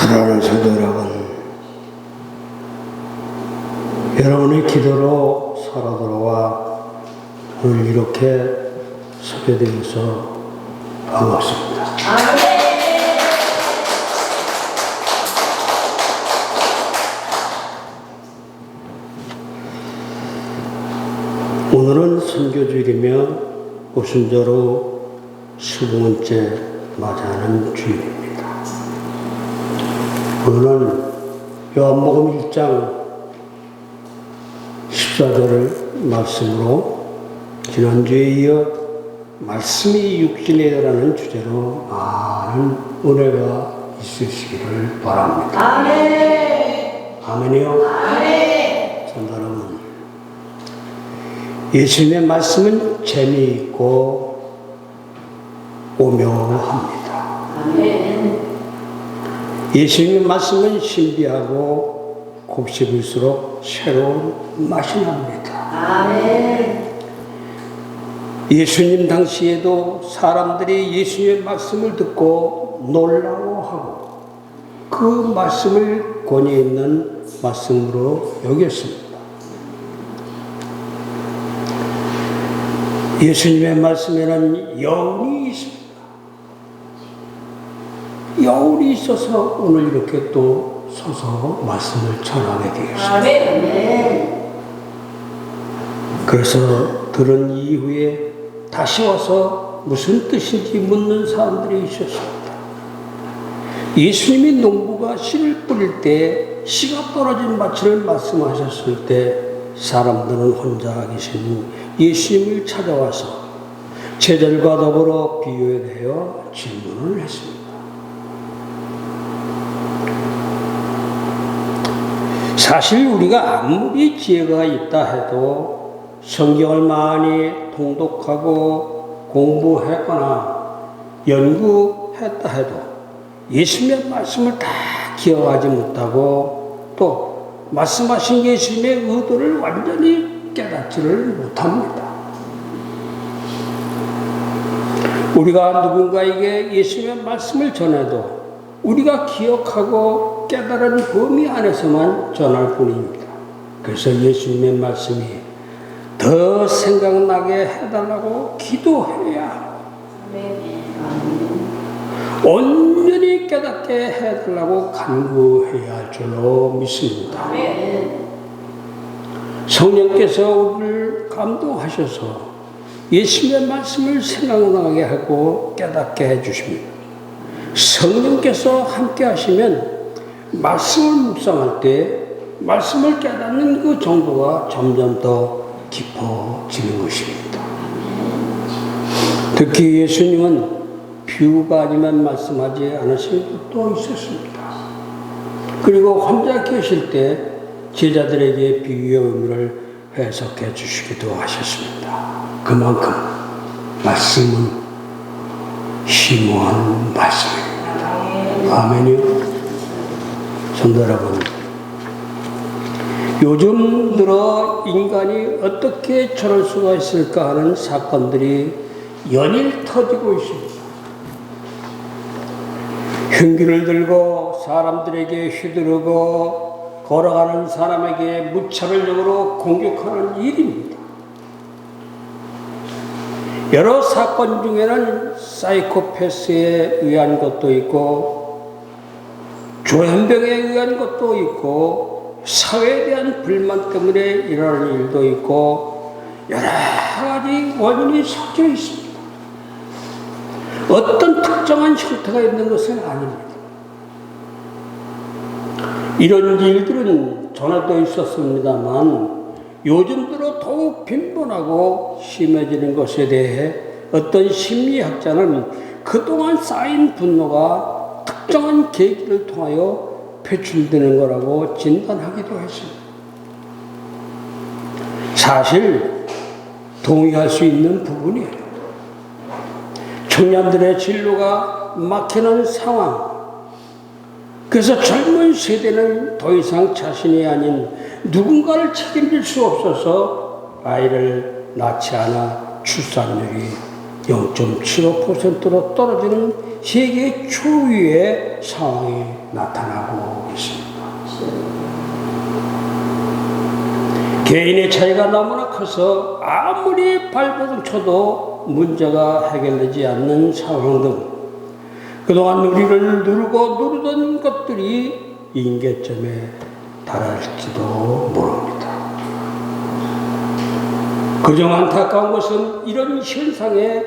사랑하는 성도 여러분, 여러분의 기도로 살아 돌아와 오늘 이렇게 서게 되어서 반갑습니다. 오늘은 선교주일이며 오순절로 15번째 맞이하는 주일입니다. 오늘은 요한복음 1장 14절을 말씀으로 지난주에 이어 말씀이 육신이라는 주제로 많은 은혜가 있으시기를 바랍니다. 아멘. 아멘이요? 아멘. 성도 여러분, 예수님의 말씀은 재미있고 오묘합니다. 아멘. 예수님의 말씀은 신비하고 곱씹을수록 새로운 맛이 납니다. 아멘. 예수님 당시에도 사람들이 예수님의 말씀을 듣고 놀라워하고 그 말씀을 권위 있는 말씀으로 여겼습니다. 예수님의 말씀에는 여운이 있습니다. 여운이 있어서 오늘 이렇게 또 서서 말씀을 전하게 되었습니다. 아멘. 그래서 들은 이후에 다시 와서 무슨 뜻인지 묻는 사람들이 있었습니다. 예수님이 농부가 씨를 뿌릴 때 씨가 떨어진 밭을 말씀하셨을 때 사람들은 혼자 계신 예수님을 찾아와서 제자들과 더불어 비유에 대하여 질문을 했습니다. 사실 우리가 아무리 지혜가 있다 해도 성경을 많이 통독하고 공부했거나 연구했다 해도 예수님의 말씀을 다 기억하지 못하고 또 말씀하신 예수님의 의도를 완전히 깨닫지를 못합니다. 우리가 누군가에게 예수님의 말씀을 전해도 우리가 기억하고 깨달은 범위 안에서만 전할 뿐입니다. 그래서 예수님의 말씀이 더 생각나게 해달라고 기도해야 온전히 깨닫게 해달라고 간구해야 할 줄로 믿습니다. 성령께서 우리를 감동하셔서 예수님의 말씀을 생각나게 하고 깨닫게 해주십니다. 성령께서 함께 하시면 말씀을 묵상할 때 말씀을 깨닫는 그 정도가 점점 더 깊어지는 것입니다. 특히 예수님은 비유가 아니면 말씀하지 않으신 것도 있었습니다. 그리고 혼자 계실 때 제자들에게 비유의 의미를 해석해 주시기도 하셨습니다. 그만큼 말씀은 심오한 말씀입니다. 아멘이요. 성도 여러분, 요즘 들어 인간이 어떻게 저럴 수가 있을까 하는 사건들이 연일 터지고 있습니다. 흉기를 들고 사람들에게 휘두르고 걸어가는 사람에게 무차별적으로 공격하는 일입니다. 여러 사건 중에는 사이코패스에 의한 것도 있고 조현병에 의한 것도 있고 사회에 대한 불만 때문에 일어나는 일도 있고 여러 가지 원인이 섞여 있습니다. 어떤 특정한 형태가 있는 것은 아닙니다. 이런 일들은 전에도 있었습니다만 요즘 들어 더욱 빈번하고 심해지는 것에 대해 어떤 심리학자는 그동안 쌓인 분노가 특정한 계기를 통하여 표출되는 거라고 진단하기도 했습니다. 사실 동의할 수 있는 부분이에요. 청년들의 진로가 막히는 상황, 그래서 젊은 세대는 더 이상 자신이 아닌 누군가를 책임질 수 없어서 아이를 낳지 않아 출산율이 0.75%로 떨어지는 세계 초유의 상황이 나타나고 있습니다. 개인의 차이가 너무나 커서 아무리 발버둥 쳐도 문제가 해결되지 않는 상황 등 그동안 우리를 누르던 것들이 임계점에 달할지도 모릅니다. 그중 안타까운 것은 이런 현상에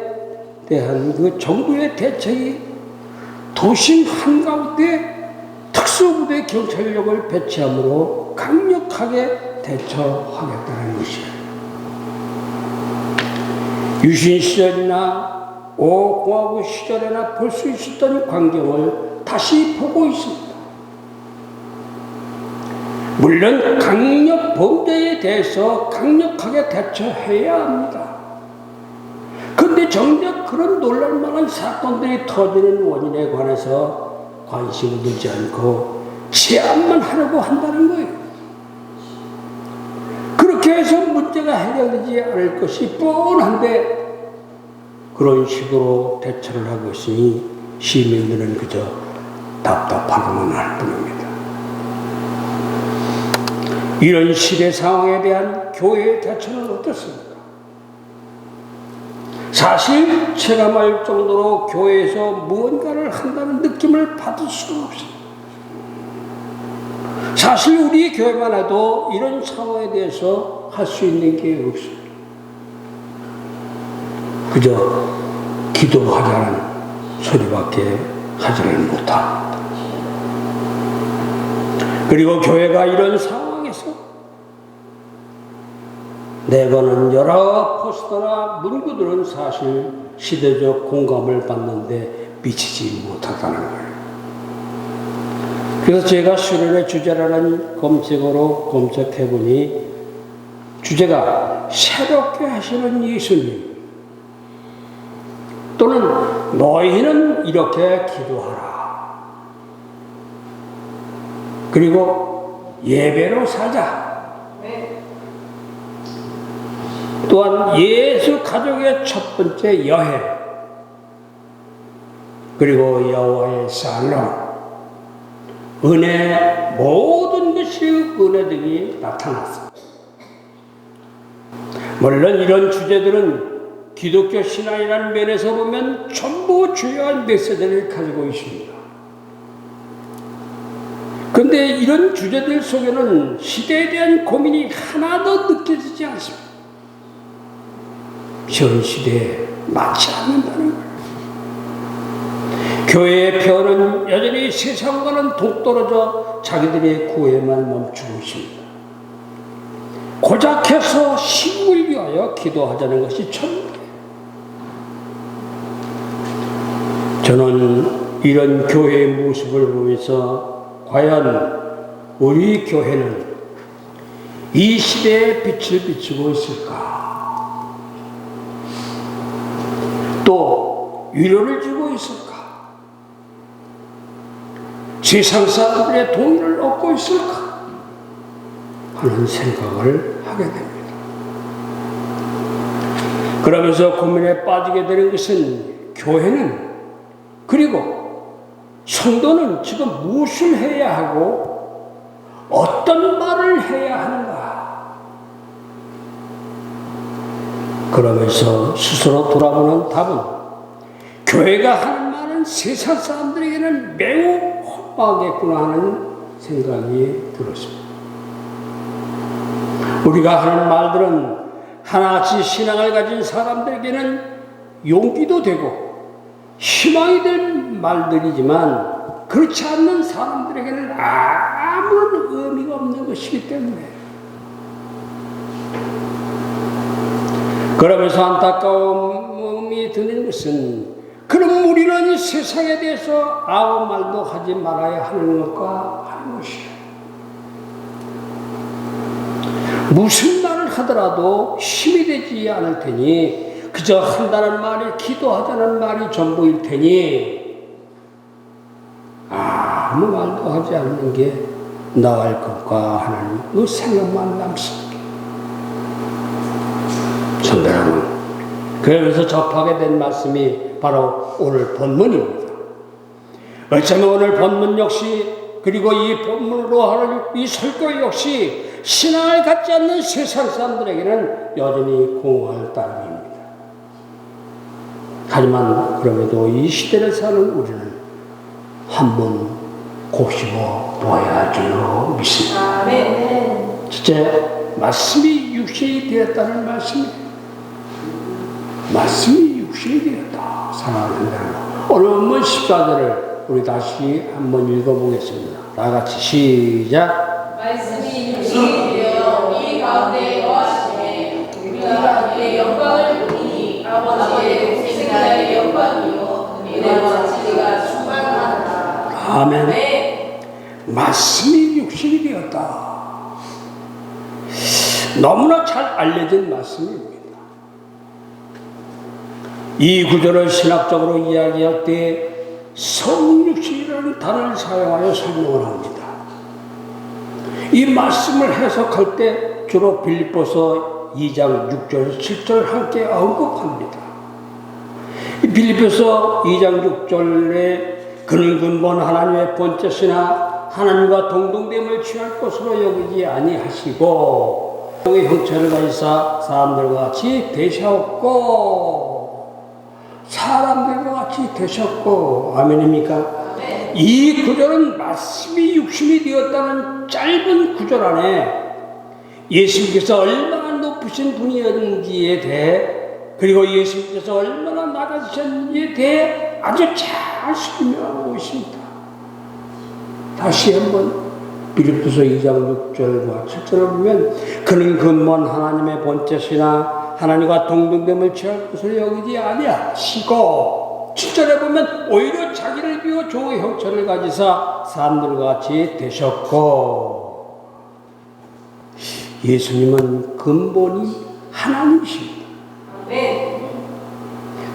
대한 그 정부의 대책이 도심 한가운데 특수부대 경찰력을 배치함으로 강력하게 대처하겠다는 것이에요. 유신 시절이나 공화국 시절에나 볼 수 있었던 광경을 다시 보고 있습니다. 물론 강력 범죄에 대해서 강력하게 대처해야 합니다. 그런데 정작 그런 놀랄만한 사건들이 터지는 원인에 관해서 관심을 두지 않고 제압만 하려고 한다는 거예요. 그렇게 해서 문제가 해결되지 않을 것이 뻔한데 그런 식으로 대처를 하고 있으니 시민들은 그저 답답하고만 할 뿐입니다. 이런 시대 상황에 대한 교회의 대처는 어떻습니까? 사실 체감할 정도로 교회에서 무언가를 한다는 느낌을 받을 수가 없습니다. 사실 우리 교회만 해도 이런 상황에 대해서 할 수 있는 게 없습니다. 그저 기도하자는 소리밖에 하지는 못합니다. 그리고 교회가 이런 상황에서 내거는 여러 포스터나 문구들은 사실 시대적 공감을 받는데 미치지 못하다는 거예요. 그래서 제가 수련의 주제라는 검색어로 검색해보니 주제가 새롭게 하시는 예수님 또는 너희는 이렇게 기도하라. 그리고 예배로 살자. 또한 예수 가족의 첫 번째 여행. 그리고 여호와의 살롬. 은혜, 모든 것이 은혜 등이 나타났습니다. 물론 이런 주제들은 기독교 신앙이라는 면에서 보면 전부 중요한 메시지를 가지고 있습니다. 그런데 이런 주제들 속에는 시대에 대한 고민이 하나도 느껴지지 않습니다. 현 시대에 맞지 않는다는 거예요. 교회의 표현은 여전히 세상과는 동떨어져 자기들의 구애만 멈추고 있습니다. 고작 해서 신을 위하여 기도하자는 것이 전부예요. 저는 이런 교회의 모습을 보면서 과연 우리 교회는 이 시대에 빛을 비추고 있을까? 또 위로를 주고 있을까? 세상 사람들의 동의를 얻고 있을까? 하는 생각을 하게 됩니다. 그러면서 고민에 빠지게 되는 것은 교회는 그리고 성도는 지금 무엇을 해야 하고 어떤 말을 해야 하는가? 그러면서 스스로 돌아보는 답은 교회가 하는 말은 세상 사람들에게는 매우 험하겠구나 하는 생각이 들었습니다. 우리가 하는 말들은 하나같이 신앙을 가진 사람들에게는 용기도 되고 희망이 된 말들이지만 그렇지 않는 사람들에게는 아무런 의미가 없는 것이기 때문에 그러면서 안타까움이 드는 것은 그럼 우리는 이 세상에 대해서 아무 말도 하지 말아야 하는 것과 하는 것이에요. 무슨 말을 하더라도 힘이 되지 않을 테니 그저 한다는 말이 기도하자는 말이 전부일 테니 아무 말도 하지 않는 게 나을 것과 하는 그 생각만 남습니다. 성도 여러분, 그러면서 접하게 된 말씀이 바로 오늘 본문입니다. 어쩌면 오늘 본문 역시 그리고 이 본문으로 하는 이 설교 역시 신앙을 갖지 않는 세상 사람들에게는 여전히 공허할 따름입니다. 하지만 그럼에도 이 시대를 사는 우리는 한번 곱씹어 보아야 할 줄로 믿습니다. 아멘. 첫째, 말씀이 육신이 되었다는 말씀이에요. 말씀이 육신이 되었다. 사랑하는 여러분, 오늘 본문 14절을 우리 다시 한번 읽어보겠습니다. 다 같이 시작. 말씀이 육신이 되어 우리 가운데 거하시매 우리가 그의 영광을 보니 아버지의 독생자의 영광이요 은혜와 진리가 충만하다. 아멘. 네. 말씀이 육신이 되었다. 너무나 잘 알려진 말씀입니다. 이 구절을 신학적으로 이야기할 때 성육신이라는 단어를 사용하여 설명을 합니다. 이 말씀을 해석할 때 주로 빌립보서 2장 6절 7절 함께 언급합니다. 이 빌립보서 2장 6절에 그는 근본 하나님의 번째시나 하나님과 동등됨을 취할 것으로 여기지 아니하시고 형의 형체를 가지사 사람들과 같이 되셨고 사람들과 같이 되셨고 아멘입니까? 이 구절은 말씀이 육신이 되었다는 짧은 구절 안에 예수님께서 얼마나 높으신 분이었는지에 대해 그리고 예수님께서 얼마나 낮아지셨는지에 대해 아주 잘 설명하고 있습니다. 다시 한번 빌립보서 2장 6절과 7절을 보면 그는 근본 하나님의 번째시나 하나님과 동등됨을 취할 것을 여기지 아니하시고 7절에 보면 오히려 자기를 비워 종의 형체를 가지사 사람들과 같이 되셨고 예수님은 근본이 하나님이십니다.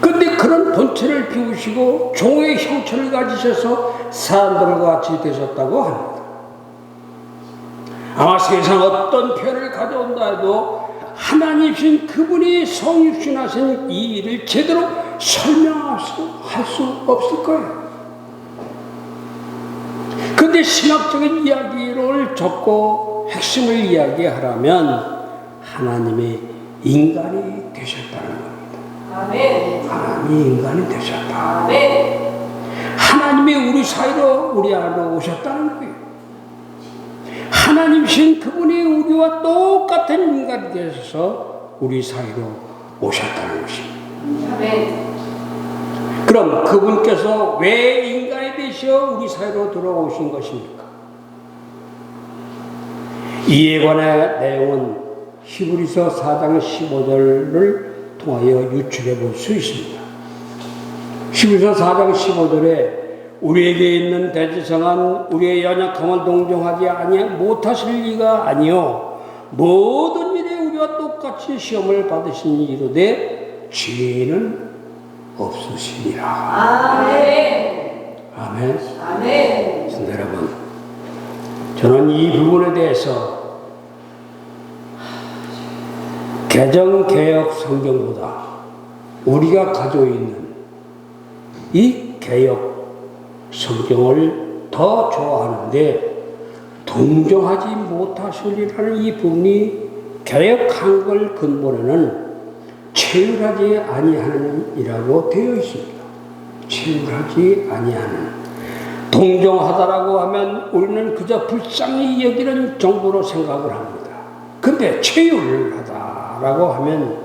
그런데 그런 본체를 비우시고 종의 형체를 가지셔서 사람들과 같이 되셨다고 합니다. 아마 세상 어떤 표현을 가져온다 해도 하나님이신 그분이 성육신하신 이 일을 제대로 설명할 수 없을 거예요. 그런데 신학적인 이야기를 적고 핵심을 이야기하라면 하나님의 인간이 되셨다는 겁니다. 아멘. 하나님이 인간이 되셨다. 아멘. 하나님이 우리 사이로 우리 안으로 오셨다는 거예요. 하나님이신 그분이 우리와 똑같은 인간이 되셔서 우리 사이로 오셨다는 것입니다. 아멘. 그럼 그분께서 왜 인간이 되셔 우리 사이로 들어오신 것입니까? 이에 관한 내용은 히브리서 4장 15절을 통하여 유추해 볼 수 있습니다. 히브리서 4장 15절에 우리에게 있는 대지성은 우리의 연약함을 동정하지 못하실 리가 아니요 모든 일에 우리와 똑같이 시험을 받으신 이로되 죄는 없으시니라. 아멘. 아멘. 아멘. 성도 여러분, 저는 이 부분에 대해서 개정개혁 성경보다 우리가 가지고 있는 이 개혁 성경을 더 좋아하는데 동정하지 못하시리라는 이 부분이 개혁한 걸 근본에는 체휼하지 아니하는 이라고 되어 있습니다. 체휼하지 아니하는. 동정하다라고 하면 우리는 그저 불쌍히 여기는 정도로 생각을 합니다. 근데 체휼하다라고 하면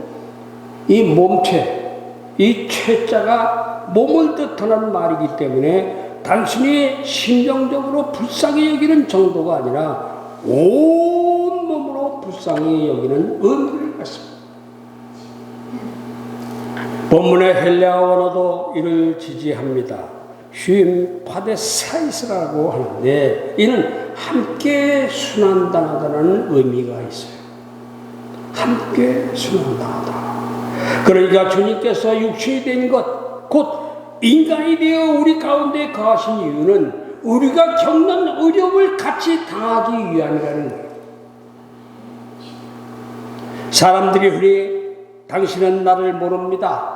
이 몸체, 이 체자가 몸을 뜻하는 말이기 때문에 단순히 심정적으로 불쌍히 여기는 정도가 아니라 온 몸으로 불쌍히 여기는 의미를 갖습니다. 본문의 헬레아 원어도 이를 지지합니다. 쉼 파데사이스라고 하는데 이는 함께 순환당하다는 의미가 있어요. 함께 순환당하다. 그러니까 주님께서 육신이 된 것, 곧 인간이 되어 우리 가운데 거하신 이유는 우리가 겪는 어려움을 같이 당하기 위함이라는 거예요. 사람들이 흔히 당신은 나를 모릅니다.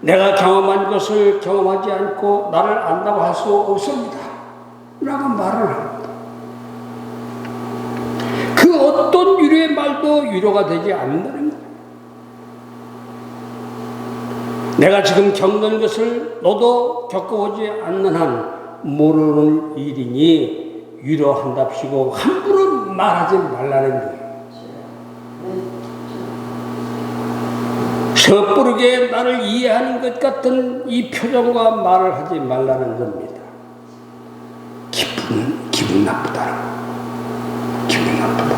내가 경험한 것을 경험하지 않고 나를 안다고 할 수 없습니다. 라고 말을 합니다. 그 어떤 위로의 말도 위로가 되지 않는다는 거예요. 내가 지금 겪는 것을 너도 겪어보지 않는 한 모르는 일이니 위로한답시고 함부로 말하지 말라는 거예요. 섣부르게 나를 이해하는 것 같은 이 표정과 말을 하지 말라는 겁니다. 기분 나쁘다. 기분 나쁘다.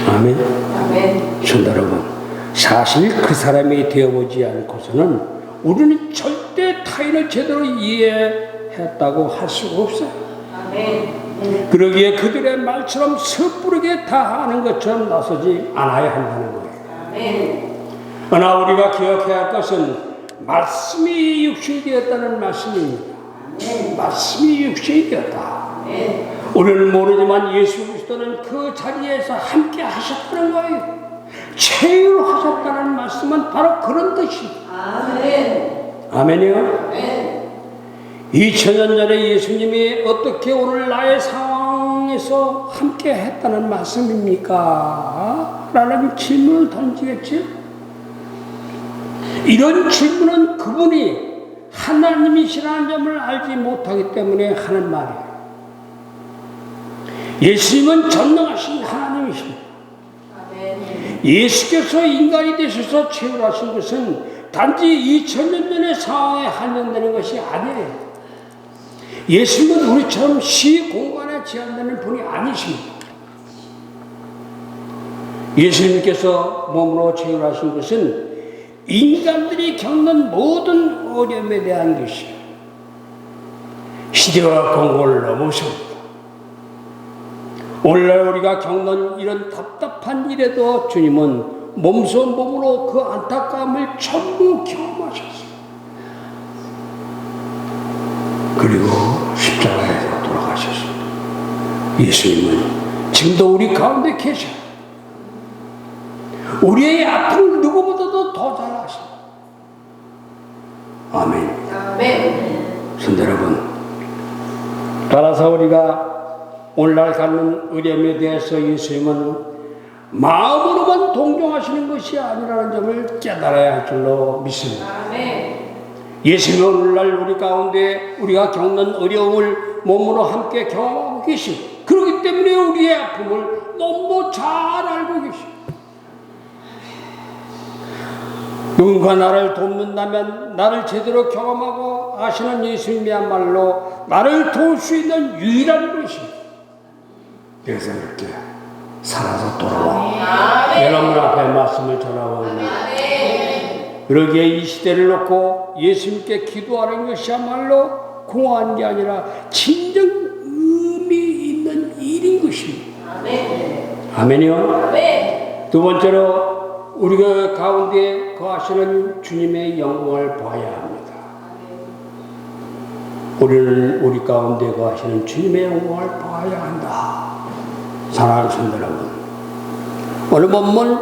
아멘. 아멘. 성도 여러분, 사실 그 사람이 되어보지 않고서는 우리는 절대 타인을 제대로 이해했다고 할 수가 없어요. 아멘. 그러기에 그들의 말처럼 섣부르게 다 하는 것처럼 나서지 않아야 한다는 거예요. 아멘. 그러나 우리가 기억해야 할 것은 말씀이 육신이 되었다는 말씀입니다. 말씀이 육신이 되었다. 우리는 모르지만 예수 그리스도는 그 자리에서 함께 하셨다는 거예요. 체휼하셨다는 말씀은 바로 그런 뜻입니다. 아멘. 아멘이요? 아멘. 2000년 전에 예수님이 어떻게 오늘 나의 상황에서 함께 했다는 말씀입니까? 라는 질문을 던지겠지? 이런 질문은 그분이 하나님이시라는 점을 알지 못하기 때문에 하는 말이에요. 예수님은 전능하신 하나님이십니다. 아멘. 예수께서 인간이 되셔서 체휼하신 것은 단지 2000년 전의 상황에 한정되는 것이 아니에요. 예수님은 우리처럼 시공간에 제한되는 분이 아니십니다. 예수님께서 몸으로 체휼하신 것은 인간들이 겪는 모든 어려움에 대한 것이에요. 시대와 공고를 넘어섭니다. 오늘날 우리가 겪는 이런 답답한 일에도 주님은 몸으로 그 안타까움을 전부 경험하셨어요. 그리고 십자가에서 돌아가셨습니다. 예수님은 지금도 우리 가운데 계셔요. 우리의 아픔을 누구보다도 더 잘 아십니다. 아멘. 아멘. 성도 여러분, 따라서 우리가 오늘날 갖는 어려움에 대해서 예수님은 마음으로만 동정하시는 것이 아니라는 점을 깨달아야 할 줄로 믿습니다. 아멘. 예수님은 오늘날 우리 가운데 우리가 겪는 어려움을 몸으로 함께 경험하고 계시고, 그렇기 때문에 우리의 아픔을 너무 잘 알고 계십니다. 누군가 나를 돕는다면 나를 제대로 경험하고 아시는 예수님이야말로 나를 도울 수 있는 유일한 것입니다. 그래서 이렇게 살아서 돌아와 여러분 앞에 말씀을 전하옵니다. 그러기에 이 시대를 놓고 예수님께 기도하는 것이야말로 공허한 게 아니라 진정 의미 있는 일인 것입니다. 아멘이요? 아멘. 두 번째로 우리가 가운데 거하시는 주님의 영광을 봐야 합니다. 우리는 우리 가운데 거하시는 주님의 영광을 봐야 한다. 사랑하는 성도 여러분, 오늘 본문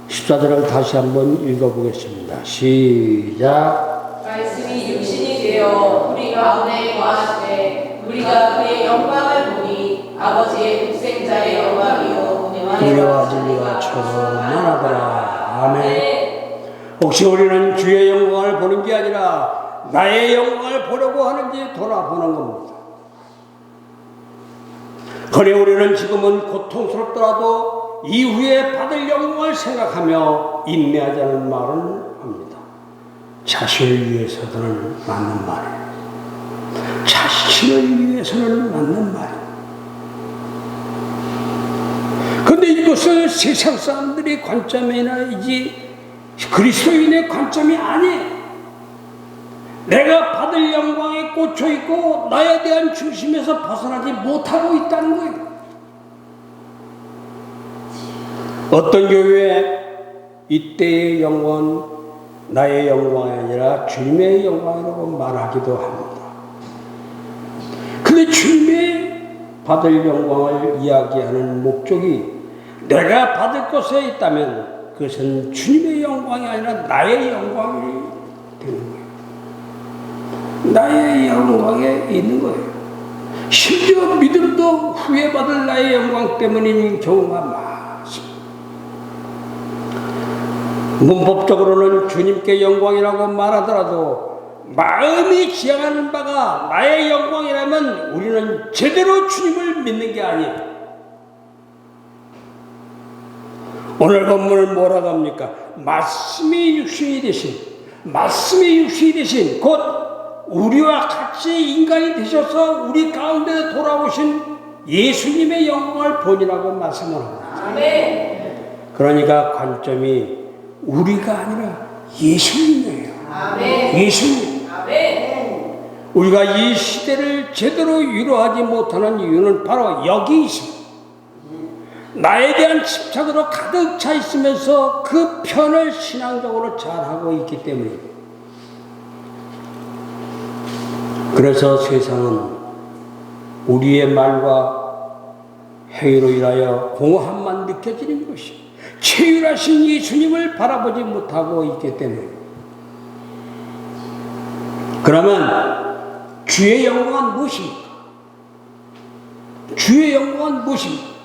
14절을 다시 한번 읽어보겠습니다. 시작. 말씀이 육신이 되어 우리 가운데 거하시되 우리가 그의 영광을 보니 아버지의 독생자의 영광이요 은혜와 진리가 충만하더라. 아멘. 혹시 우리는 주의 영광을 보는 게 아니라 나의 영광을 보려고 하는지 돌아보는 겁니다. 그래 우리는 지금은 고통스럽더라도 이후에 받을 영광을 생각하며 인내하자는 말은 합니다. 자신을 위해서는 맞는 말이에요. 자신을 위해서는 맞는 말이에요. 그런데 이것은 세상 사람들의 관점이나이지 그리스도인의 관점이 아니에요. 내가 받을 영광에 꽂혀 있고 나에 대한 중심에서 벗어나지 못하고 있다는 거예요. 어떤 교회에 이때의 영광은 나의 영광이 아니라 주님의 영광이라고 말하기도 합니다. 근데 주님의 받을 영광을 이야기하는 목적이 내가 받을 것에 있다면 그것은 주님의 영광이 아니라 나의 영광이 되는 거예요. 나의 영광에 있는 거예요. 심지어 믿음도 후회받을 나의 영광 때문인 경우가 많습니다. 문법적으로는 주님께 영광이라고 말하더라도 마음이 지향하는 바가 나의 영광이라면 우리는 제대로 주님을 믿는 게 아니에요. 오늘 본문은 뭐라고 합니까? 말씀이 육신이 되신 곧 우리와 같이 인간이 되셔서 우리 가운데 돌아오신 예수님의 영광을 본이라고 말씀을 합니다. 아멘. 그러니까 관점이 우리가 아니라 예수님이에요. 아멘. 예수님. 아멘. 우리가 이 시대를 제대로 위로하지 못하는 이유는 바로 여기 있습니다. 나에 대한 집착으로 가득 차 있으면서 그 편을 신앙적으로 잘하고 있기 때문입니다. 그래서 세상은 우리의 말과 행위로 인하여 공허함만 느껴지는 것이 최유라신 예수님을 바라보지 못하고 있기 때문입니다. 그러면 주의 영광은 무엇입니까? 주의 영광은 무엇입니까?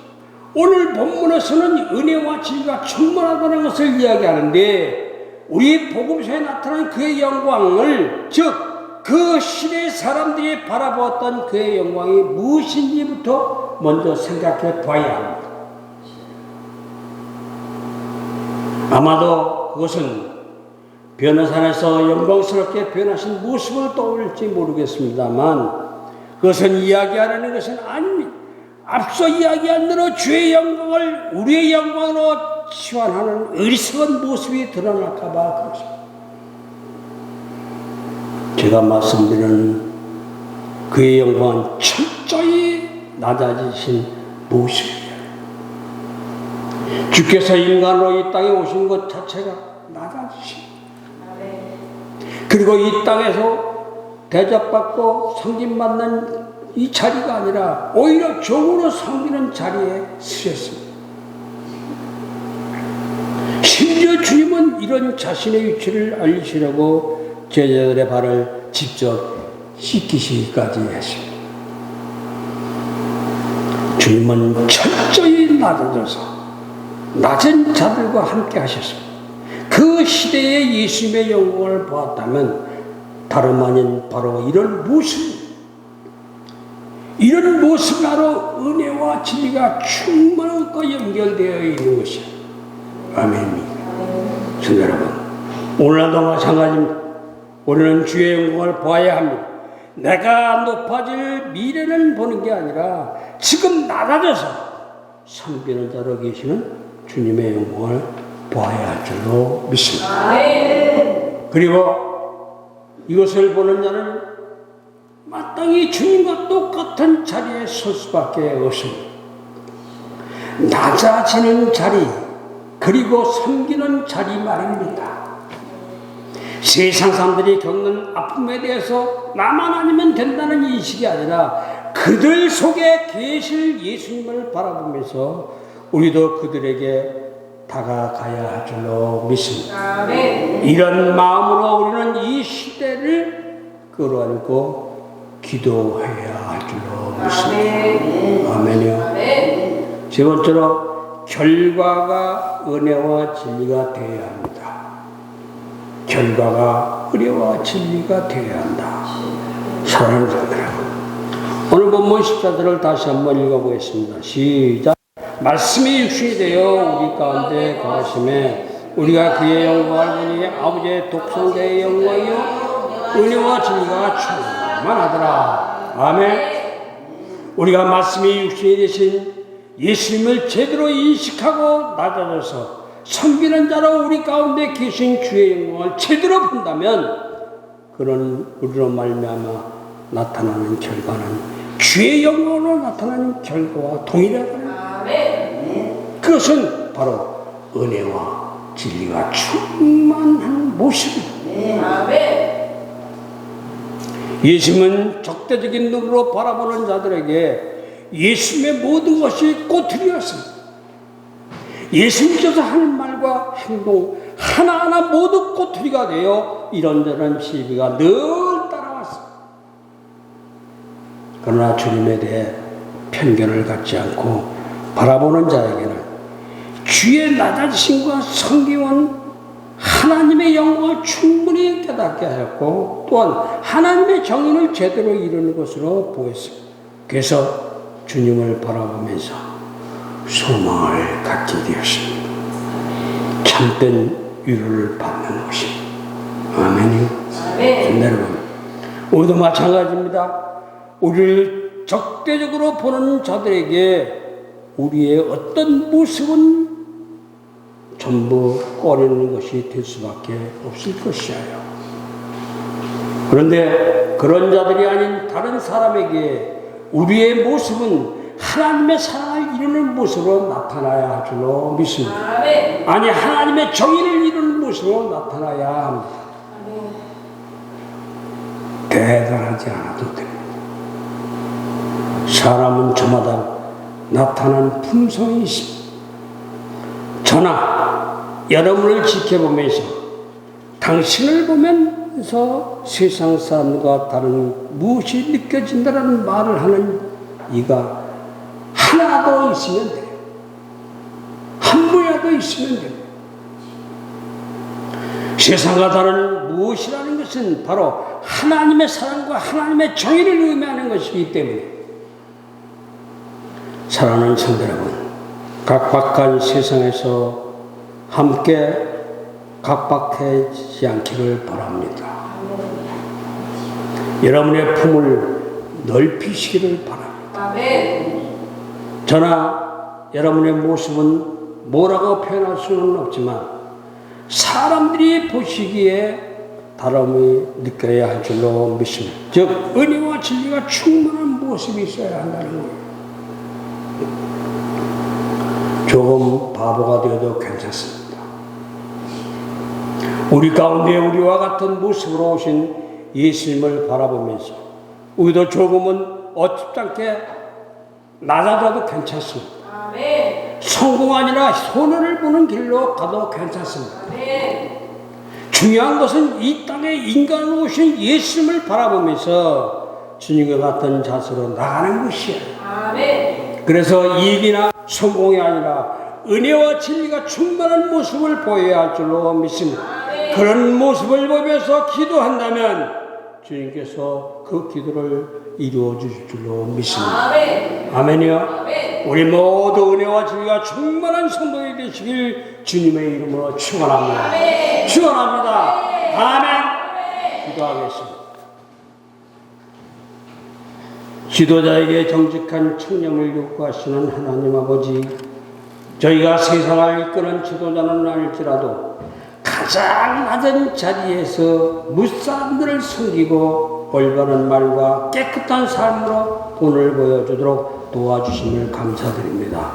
오늘 본문에서는 은혜와 진리가 충만하다는 것을 이야기하는데 우리 복음서에 나타난 그의 영광을 즉 그 시대의 사람들이 바라보았던 그의 영광이 무엇인지부터 먼저 생각해 봐야 합니다. 아마도 그것은 변호산에서 영광스럽게 변하신 모습을 떠올릴지 모르겠습니다만 그것은 이야기하려는 것은 아닙니다. 앞서 이야기한 대로 주의 영광을 우리의 영광으로 치환하는 어리석은 모습이 드러날까 봐 그렇습니다. 제가 말씀드리는 그의 영광은 철저히 낮아지신 모습이에요. 주께서 인간으로 이 땅에 오신 것 자체가 낮아지신 그리고 이 땅에서 대접받고 섬김받는 이 자리가 아니라 오히려 종으로 섬기는 자리에 서셨습니다. 심지어 주님은 이런 자신의 위치를 알리시려고 제자들의 발을 직접 씻기시기까지 했습니다. 주님은 철저히 낮아져서 낮은 자들과 함께 하셨습니다. 그 시대에 예수님의 영광을 보았다면 다름 아닌 바로 이런 모습으로 은혜와 진리가 충만한 것과 연결되어 있는 것이에요. 아멘입니다. 성도 여러분, 오늘날도 마찬가지입니다. 우리는 주의 영광을 보아야 합니다. 내가 높아질 미래는 보는 게 아니라 지금 낮아져서 섬기는 자로 계시는 주님의 영광을 보아야 할 줄로 믿습니다. 그리고 이것을 보는 자는 마땅히 주님과 똑같은 자리에 설 수밖에 없습니다. 낮아지는 자리, 그리고 섬기는 자리 말입니다. 세상 사람들이 겪는 아픔에 대해서 나만 아니면 된다는 인식이 아니라 그들 속에 계실 예수님을 바라보면서 우리도 그들에게 다가가야 할 줄로 믿습니다. 아멘. 이런 마음으로 우리는 이 시대를 끌어안고 기도해야 할 줄로 믿습니다. 아멘이요. 아멘. 세 번째로 결과가 은혜와 진리가 되어야 합니다. 결과가 은혜와 진리가 되어야 한다. 사랑하는 사람들, 오늘 본문 10절을 다시 한번 읽어보겠습니다. 시작. 말씀이 육신이 되어 우리 가운데 거하심에 우리가 그의 영광을 보니 아버지의 독생자의 영광이요 은혜와 진리가 충만하더라. 아멘. 우리가 말씀이 육신이 되신 예수님을 제대로 인식하고 낮아져서 섬기는 자로 우리 가운데 계신 주의 영광을 제대로 본다면 그런 우리로 말미암아 나타나는 결과는 주의 영광으로 나타나는 결과와 동일하다. 그것은 바로 은혜와 진리가 충만한 모습입니다. 예수님은 적대적인 눈으로 바라보는 자들에게 예수님의 모든 것이 꼬투리였습니다. 예수님께서 하는 말과 행동 하나하나 모두 꼬투리가 되어 이런저런 시비가 늘 따라왔습니다. 그러나 주님에 대해 편견을 갖지 않고 바라보는 자에게는 주의 낮아지심과 성경은 하나님의 영광을 충분히 깨닫게 하였고 또한 하나님의 정의를 제대로 이루는 것으로 보였습니다. 그래서 주님을 바라보면서 소망을 갖게 되었습니다. 참된 위로를 받는 것입니다. 아멘이요. 아멘. 여러분, 오늘도 마찬가지입니다. 우리를 적대적으로 보는 자들에게 우리의 어떤 모습은 전부 꺼내는 것이 될 수밖에 없을 것이에요. 그런데 그런 자들이 아닌 다른 사람에게 우리의 모습은 하나님의 사랑을 이루는 모습으로 나타나야 할 줄로 믿습니다. 아멘. 아니 하나님의 정의를 이루는 모습으로 나타나야 합니다. 아멘. 대단하지 않아도 됩니다. 사람은 저마다 나타난 품성이 있습니다. 저나 여러분을 지켜보면서 당신을 보면서 세상 사람과 다른 무엇이 느껴진다는 말을 하는 이가 하나도 있으면 돼요. 한 분이라도 있으면 돼요. 세상과 다른 무엇이라는 것은 바로 하나님의 사랑과 하나님의 정의를 의미하는 것이기 때문에 사랑하는 성도 여러분, 각박한 세상에서 함께 각박하지 않기를 바랍니다. 여러분의 품을 넓히시기를 바랍니다. 아멘. 저나 여러분의 모습은 뭐라고 표현할 수는 없지만 사람들이 보시기에 다름이 느껴야 할 줄로 믿습니다. 즉 은혜와 진리가 충만한 모습이 있어야 한다는 거예요. 조금 바보가 되어도 괜찮습니다. 우리 가운데 우리와 같은 모습으로 오신 예수님을 바라보면서 우리도 조금은 어렵지 않게 낮아져도 괜찮습니다. 아멘. 성공 아니라 손해를 보는 길로 가도 괜찮습니다. 아멘. 중요한 것은 이 땅에 인간으로 오신 예수님을 바라보면서 주님과 같은 자세로 나가는 것이에요. 아멘. 그래서 이익이나 성공이 아니라 은혜와 진리가 충만한 모습을 보여야 할 줄로 믿습니다. 아멘. 그런 모습을 보면서 기도한다면 주님께서 그 기도를 이루어 주실 줄로 믿습니다. 아멘. 아멘이요. 아멘. 우리 모두 은혜와 진리가 충만한 성도이 되시길 주님의 이름으로 축원합니다. 아멘. 축원합니다. 아멘. 아멘. 기도하겠습니다. 지도자에게 정직한 청렴을 요구하시는 하나님 아버지, 저희가 세상을 이끄는 지도자는 아닐지라도 가장 낮은 자리에서 무사람들을 섬기고 올바른 말과 깨끗한 삶으로 본을 보여주도록 도와주심을 감사드립니다.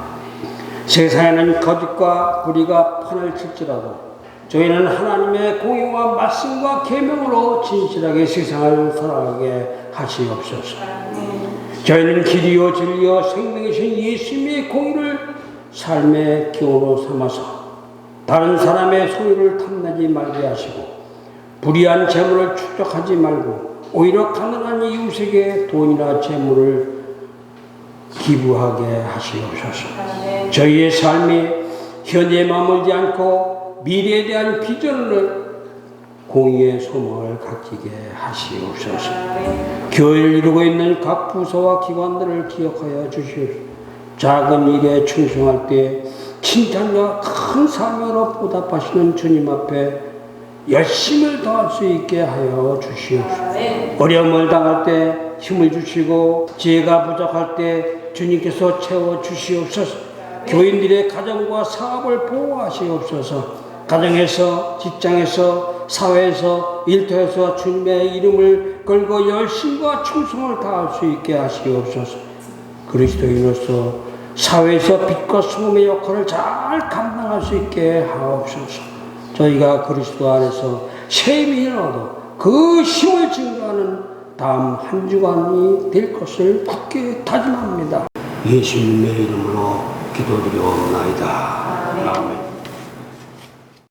세상에는 거짓과 불의가 판을 칠지라도 저희는 하나님의 공의와 말씀과 계명으로 진실하게 세상을 살아가게 하시옵소서. 저희는 길이요 진리요 생명이신 예수님의 공의를 삶의 기호로 삼아서 다른 사람의 소유를 탐내지 말게 하시고 불의한 재물을 축적하지 말고 오히려 가난한 이웃에게 돈이나 재물을 기부하게 하시옵소서. 저희의 삶이 현재에 머물지 않고 미래에 대한 비전을 공의의 소망을 갖게 하시옵소서. 교회를 이루고 있는 각 부서와 기관들을 기억하여 주시옵소서. 작은 일에 충성할 때 칭찬과 큰 사명으로 보답하시는 주님 앞에 열심을 더할 수 있게 하여 주시옵소서. 어려움을 당할 때 힘을 주시고 지혜가 부족할 때 주님께서 채워 주시옵소서. 교인들의 가정과 사업을 보호하시옵소서. 가정에서, 직장에서, 사회에서, 일터에서 주님의 이름을 걸고 열심과 충성을 다할 수 있게 하시옵소서. 그리스도인으로서 사회에서 빛과 소금의 역할을 잘 감당할 수 있게 하옵소서. 저희가 그리스도 안에서 셈이 일어나도 그 힘을 증거하는 다음 한 주간이 될 것을 굳게 다짐합니다. 예수님의 이름으로 기도드려옵나이다. 아멘.